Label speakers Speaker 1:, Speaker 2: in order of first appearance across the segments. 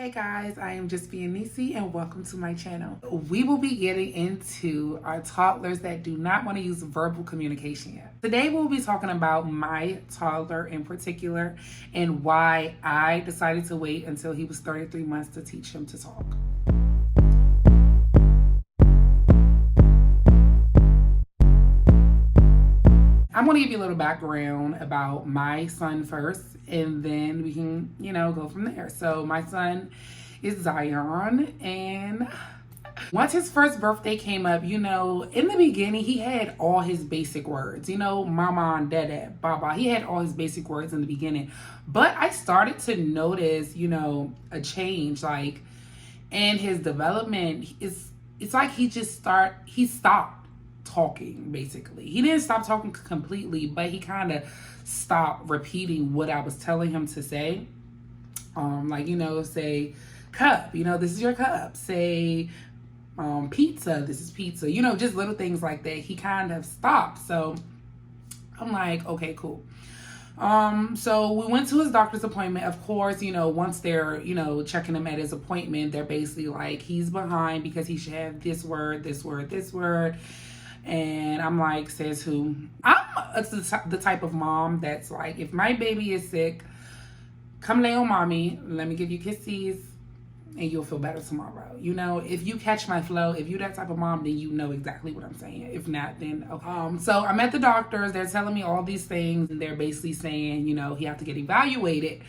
Speaker 1: Hey guys, I am just being Nisi and welcome to my channel. We will be getting into our toddlers that do not want to use verbal communication yet. Today we'll be talking about my toddler in particular and why I decided to wait until he was 33 months to teach him to talk. I'm going to give you a little background about my son first, and then we can, go from there. So my son is Zion, and once his first birthday came up, in the beginning, he had all his basic words, mama and dada, baba. He had all his basic words in the beginning. But I started to notice, a change, like, in his development. It's like he stopped talking. Basically, he didn't stop talking completely, but he kind of stopped repeating what I was telling him to say. Say cup, this is your cup. Say pizza, this is pizza. Just little things like that. He kind of stopped. So I'm like, okay, cool. So we went to his doctor's appointment. Of course, once they're, checking him at his appointment, they're basically like, he's behind because he should have this word, this word, this word. And I'm like, says who? I'm the type of mom that's like, if my baby is sick, come lay on mommy, let me give you kisses, and you'll feel better tomorrow. If you catch my flow, if you're that type of mom, then you know exactly what I'm saying. If not, then okay. So I'm at the doctor's, they're telling me all these things, and they're basically saying, he have to get evaluated.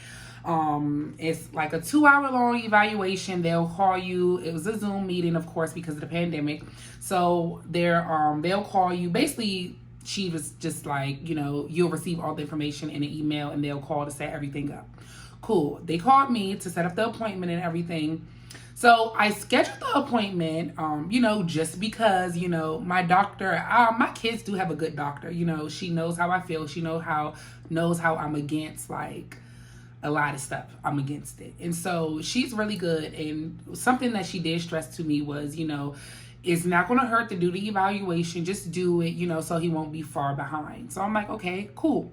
Speaker 1: It's like a 2-hour long evaluation. They'll call you. It was a Zoom meeting, of course, because of the pandemic. So they'll call you. Basically, she was just like, you'll receive all the information in an email, and they'll call to set everything up. Cool. They called me to set up the appointment and everything. So I scheduled the appointment, just because, my doctor, my kids do have a good doctor. She knows how I feel. She knows how I'm against, like, a lot of stuff. I'm against it. And so she's really good. And something that she did stress to me was, it's not going to hurt to do the evaluation. Just do it, so he won't be far behind. So I'm like, okay, cool.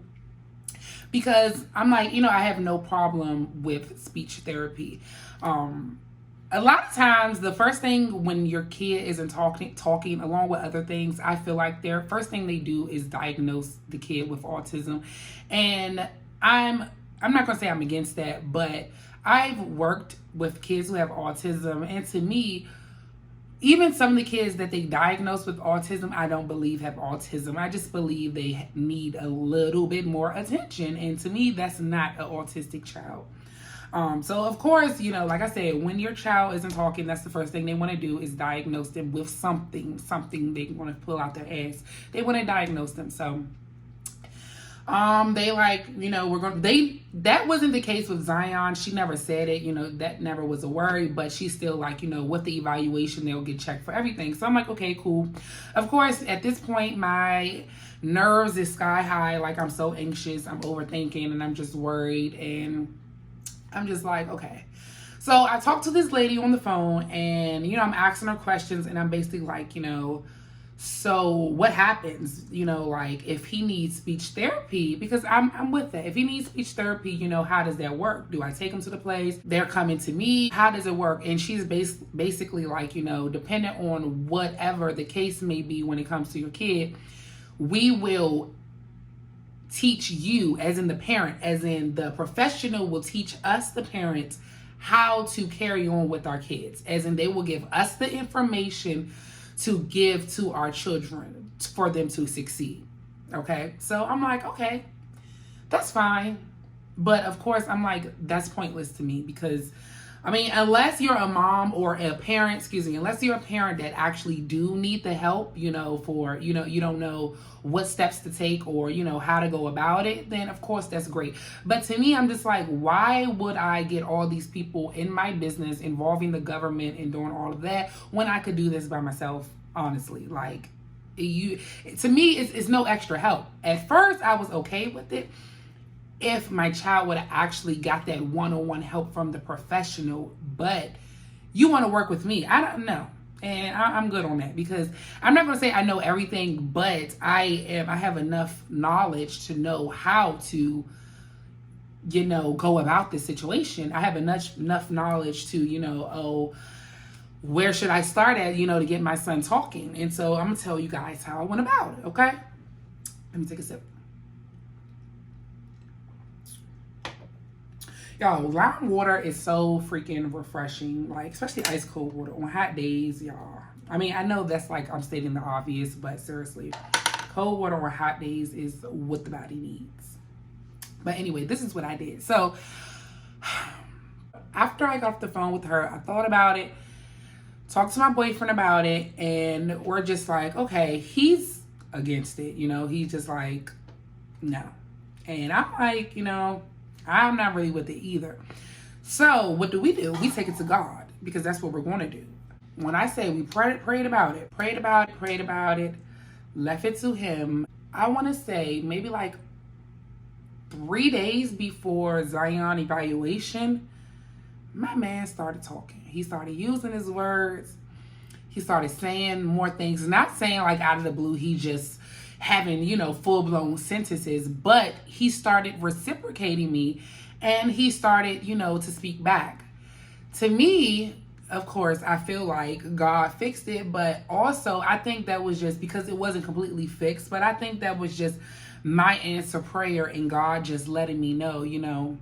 Speaker 1: Because I'm like, I have no problem with speech therapy. A lot of times, the first thing when your kid isn't talking along with other things, I feel like their first thing they do is diagnose the kid with autism. And I'm not going to say I'm against that, but I've worked with kids who have autism. And to me, even some of the kids that they diagnose with autism, I don't believe have autism. I just believe they need a little bit more attention. And to me, that's not an autistic child. So of course, like I said, when your child isn't talking, that's the first thing they want to do is diagnose them with something they want to pull out their ass. They want to diagnose them. So they like, that wasn't the case with Zion. She never said it, that never was a worry, but she's still like, with the evaluation, they'll get checked for everything. So I'm like, okay, cool. Of course, at this point, my nerves is sky high. Like, I'm so anxious, I'm overthinking, and I'm just worried. And I'm just like, okay. So I talked to this lady on the phone, and, I'm asking her questions, and I'm basically like, so what happens, like if he needs speech therapy, because I'm with that. If he needs speech therapy, how does that work? Do I take him to the place? They're coming to me. How does it work? And she's basically like, depending on whatever the case may be when it comes to your kid, we will teach you, as in the parent, as in the professional will teach us, the parents, how to carry on with our kids. As in they will give us the information to give to our children for them to succeed. Okay. So I'm like, okay, that's fine. But of course I'm like, that's pointless to me because unless you're a mom or a parent, unless you're a parent that actually do need the help, for, you don't know what steps to take or, how to go about it, then of course that's great. But to me, I'm just like, why would I get all these people in my business involving the government and doing all of that when I could do this by myself, honestly? Like, to me, it's no extra help. At first, I was okay with it if my child would have actually got that one-on-one help from the professional, but you want to work with me. I don't know. And I'm good on that because I'm not going to say I know everything, but I have enough knowledge to know how to go about this situation. I have enough knowledge to, oh, where should I start at, to get my son talking. And so I'm gonna tell you guys how I went about it, okay? Let me take a sip. Y'all, lime water is so freaking refreshing, like especially ice cold water on hot days, y'all. I mean, I know that's like I'm stating the obvious, but seriously, cold water on hot days is what the body needs. But anyway, this is what I did. So after I got off the phone with her, I thought about it, talked to my boyfriend about it, and we're just like, okay, he's against it. He's just like, no. And I'm like, I'm not really with it either. So what do? We take it to God, because that's what we're going to do. When I say we prayed about it, left it to him, I want to say maybe like 3 days before Zion evaluation, my man started talking. He started using his words. He started saying more things. Not saying like out of the blue, he just having, full-blown sentences, but he started reciprocating me, and he started, to speak back. To me, of course, I feel like God fixed it, but also I think that was just because it wasn't completely fixed, but I think that was just my answer prayer and God just letting me know,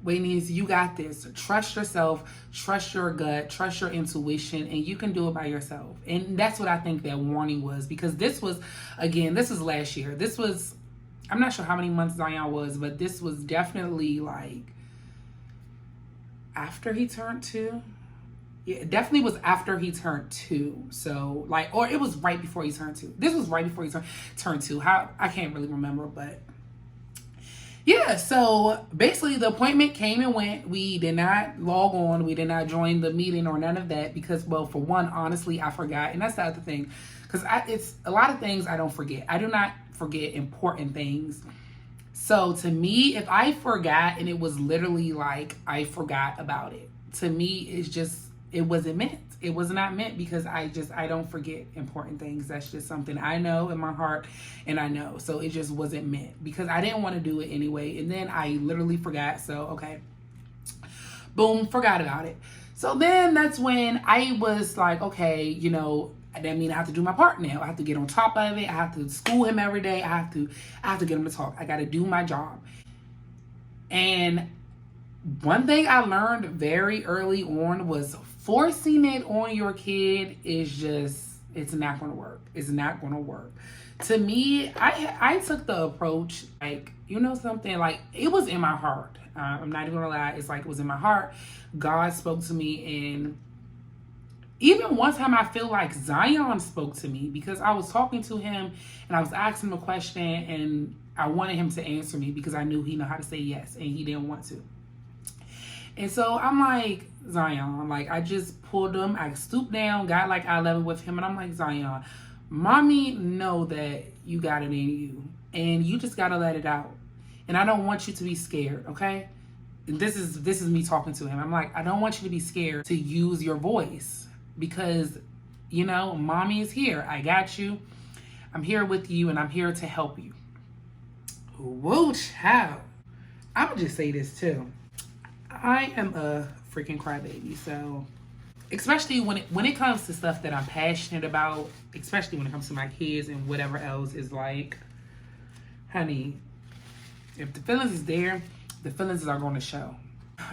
Speaker 1: Waynice, you got this. Trust yourself, trust your gut, trust your intuition, and you can do it by yourself. And that's what I think that warning was, because this was last year. I'm not sure how many months Zion was, but this was definitely like after he turned 2. Yeah, it definitely was after he turned 2. So or it was right before he turned 2. This was right before he turned 2. How, I can't really remember, but yeah, so basically the appointment came and went. We did not log on. We did not join the meeting or none of that because, well, for one, honestly, I forgot. And that's the other thing, because it's a lot of things I don't forget. I do not forget important things. So to me, if I forgot and it was literally like I forgot about it, to me, it wasn't meant. It was not meant, because I don't forget important things. That's just something I know in my heart, and I know. So it just wasn't meant, because I didn't want to do it anyway. And then I literally forgot. So, okay. Boom, forgot about it. So then that's when I was like, okay, that means I have to do my part now. I have to get on top of it. I have to school him every day. I have to get him to talk. I got to do my job. And one thing I learned very early on was forcing it on your kid is it's not going to work. It's not going to work. To me, I took the approach, like, something, like, it was in my heart. I'm not even going to lie. It's like it was in my heart. God spoke to me, and even one time I feel like Zion spoke to me, because I was talking to him and I was asking him a question, and I wanted him to answer me because I knew he know how to say yes, and he didn't want to. And so I'm like, Zion, like, I just pulled him, I stooped down, got like eye level with him, and I'm like, Zion, mommy know that you got it in you, and you just gotta let it out. And I don't want you to be scared, okay? And this is me talking to him. I'm like, I don't want you to be scared to use your voice, because, mommy is here. I got you. I'm here with you, and I'm here to help you. Whoa, child. I'm gonna just say this too. I am a freaking crybaby, so especially when it comes to stuff that I'm passionate about, especially when it comes to my kids and whatever else, is like, honey, if the feelings is there, the feelings are going to show.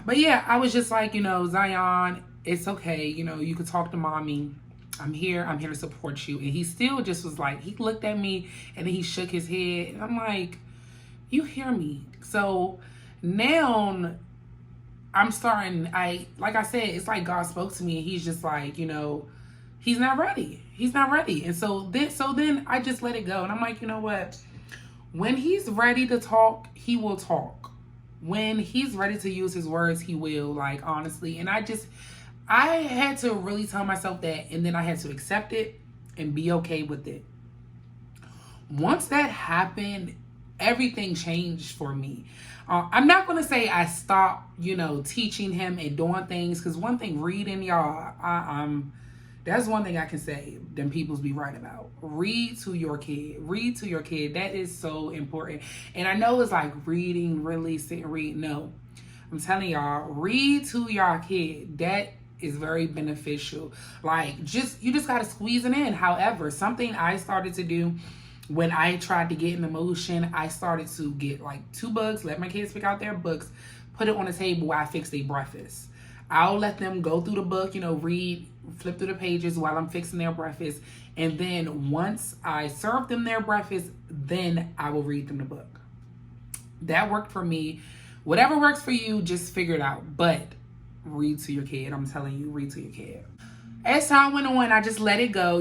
Speaker 1: But yeah, I was just like, Zion, it's okay, you can talk to mommy. I'm here to support you. And he still just was like, he looked at me and then he shook his head, and I'm like, you hear me? So now I'm starting, like I said, it's like God spoke to me, and he's just like, he's not ready. He's not ready. And so then I just let it go. And I'm like, you know what? When he's ready to talk, he will talk. When he's ready to use his words, he will, like, honestly. And I had to really tell myself that, and then I had to accept it and be okay with it. Once that happened, everything changed for me. I'm not going to say I stopped, teaching him and doing things, because one thing, reading, y'all, That's one thing I can say them peoples be right about. Read to your kid. Read to your kid. That is so important. And I know it's like reading, really sit and read. No. I'm telling y'all, read to your kid. That is very beneficial. Like, you just gotta squeeze it in. However, something I started to do when I tried to get in the motion, I started to get like 2 books, let my kids pick out their books, put it on the table while I fix their breakfast. I'll let them go through the book, read, flip through the pages while I'm fixing their breakfast. And then once I serve them their breakfast, then I will read them the book. That worked for me. Whatever works for you, just figure it out. But read to your kid. I'm telling you, read to your kid. As time went on, I just let it go.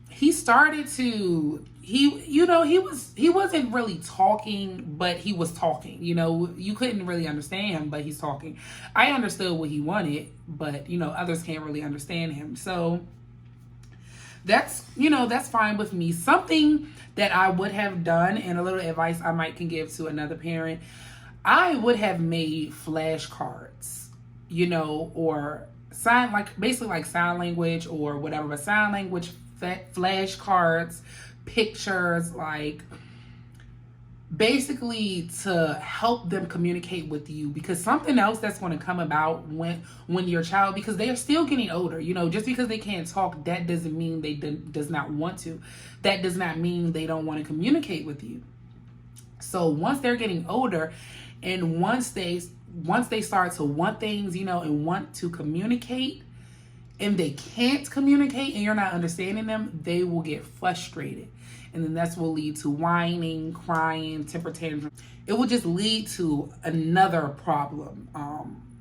Speaker 1: He started to, he wasn't really talking, but he was talking. You couldn't really understand him, but he's talking. I understood what he wanted, but others can't really understand him. So that's fine with me. Something that I would have done, and a little advice I might can give to another parent, I would have made flashcards, or basically like sign language or whatever, but sign language flashcards, pictures, like basically to help them communicate with you. Because something else that's going to come about when your child, because they are still getting older, just because they can't talk, that doesn't mean they does not want to. That does not mean they don't want to communicate with you. So once they're getting older, and once they start to want things, and want to communicate, and they can't communicate and you're not understanding them, they will get frustrated. And then that's will lead to whining, crying, temper tantrum. It will just lead to another problem,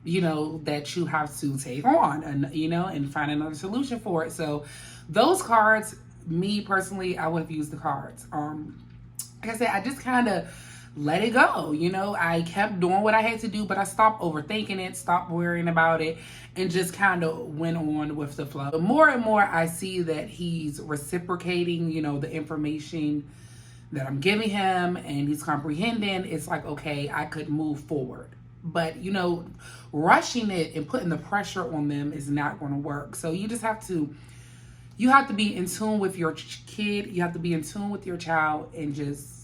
Speaker 1: that you have to take on and find another solution for it. So those cards, me personally, I would have used the cards. Like I said, I just kind of let it go. I kept doing what I had to do, but I stopped overthinking it, stopped worrying about it, and just kind of went on with the flow. The more and more I see that he's reciprocating, the information that I'm giving him, and he's comprehending, it's like, okay, I could move forward. But, rushing it and putting the pressure on them is not going to work. So you just have to be in tune with your kid. You have to be in tune with your child and just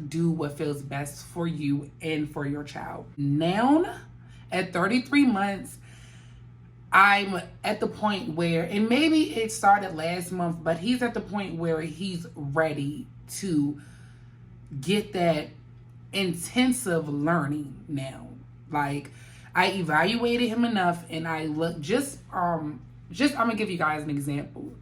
Speaker 1: do what feels best for you and for your child. Now, at 33 months, I'm at the point where, and maybe it started last month, but he's at the point where he's ready to get that intensive learning now. Like, I evaluated him enough, and I look I'm gonna give you guys an example.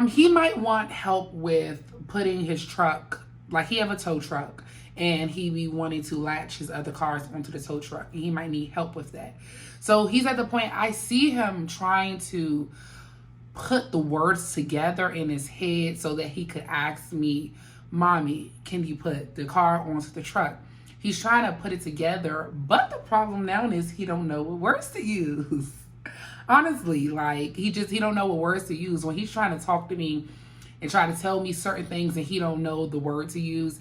Speaker 1: He might want help with putting his truck, like he have a tow truck, and he be wanting to latch his other cars onto the tow truck, and he might need help with that. So he's at the point, I see him trying to put the words together in his head so that he could ask me, Mommy, can you put the car onto the truck? He's trying to put it together, but the problem now is he don't know what words to use. Honestly, like he don't know what words to use. When he's trying to talk to me and try to tell me certain things and he don't know the word to use,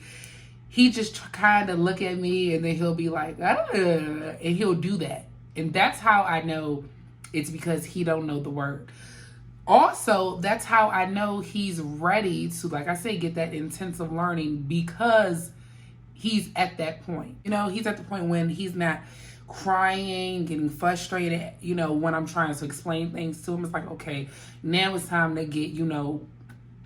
Speaker 1: he just kind of look at me and then he'll be like, and he'll do that. And that's how I know it's because he don't know the word. Also, that's how I know he's ready to, like I say, get that intensive learning, because he's at that point. He's at the point when he's not crying, getting frustrated, when I'm trying to explain things to him. It's like, okay, now it's time to get,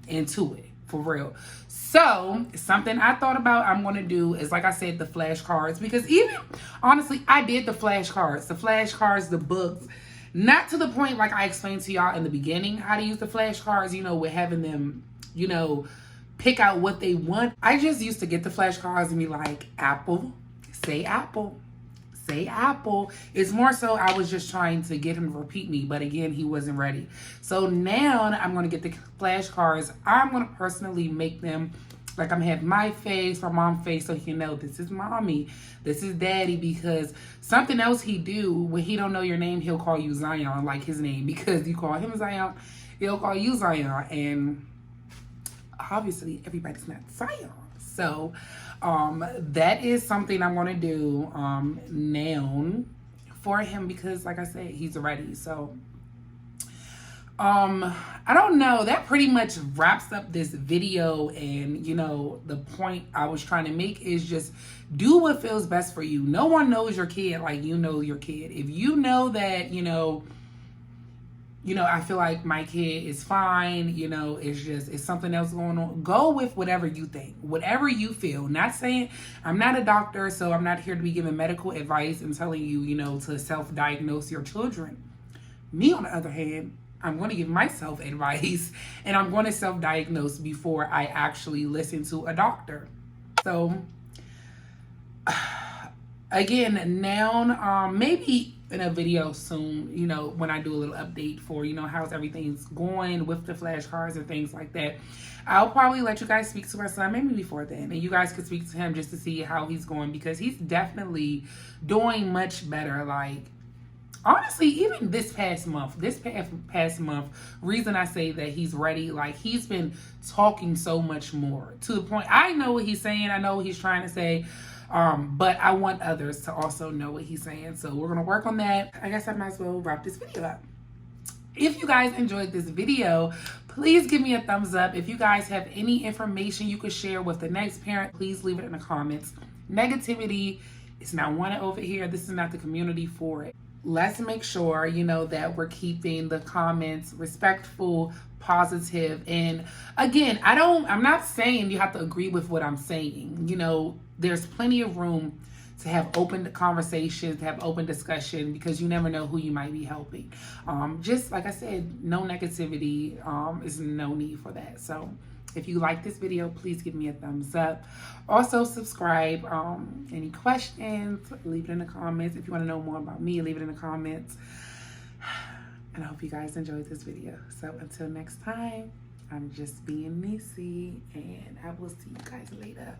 Speaker 1: into it for real. So something I thought about I'm going to do is, like I said, the flashcards, because even honestly, I did the flashcards, the books, not to the point like I explained to y'all in the beginning how to use the flashcards, with having them, pick out what they want. I just used to get the flashcards and be like, apple, say apple. Say apple. It's more so I was just trying to get him to repeat me, but again, he wasn't ready. So now I'm going to get the flashcards. I'm going to personally make them like I'm have my face, my mom's face, so he can know this is mommy, this is daddy. Because something else he do when he don't know your name, he'll call you Zion, like his name, because you call him Zion, he'll call you Zion, and obviously everybody's not Zion. So that is something I'm going to do now for him, because like I said, he's ready. So I don't know. That pretty much wraps up this video. And, you know, the point I was trying to make is just do what feels best for you. No one knows your kid like you know your kid. If you know that, I feel like my kid is fine, it's something else going on. Go with whatever you think, whatever you feel. Not saying, I'm not a doctor, so I'm not here to be giving medical advice and telling you, to self-diagnose your children. Me, on the other hand, I'm going to give myself advice, and I'm going to self-diagnose before I actually listen to a doctor. So, again, now, maybe in a video soon, when I do a little update for, how's everything's going with the flashcards and things like that, I'll probably let you guys speak to my son maybe before then, and you guys could speak to him just to see how he's going, because he's definitely doing much better. Like, honestly, even this past month, reason I say that he's ready, like, he's been talking so much more to the point I know what he's saying. I know what he's trying to say. But I want others to also know what he's saying. So we're going to work on that. I guess I might as well wrap this video up. If you guys enjoyed this video, please give me a thumbs up. If you guys have any information you could share with the next parent, please leave it in the comments. Negativity is not wanted over here. This is not the community for it. Let's make sure, that we're keeping the comments respectful, positive. And again, I'm not saying you have to agree with what I'm saying. There's plenty of room to have open conversations, to have open discussion, because you never know who you might be helping. Just like I said, no negativity, is no need for that. So if you like this video, please give me a thumbs up. Also, subscribe. Any questions, leave it in the comments. If you want to know more about me, leave it in the comments. And I hope you guys enjoyed this video. So until next time, I'm just being Nisi, and I will see you guys later.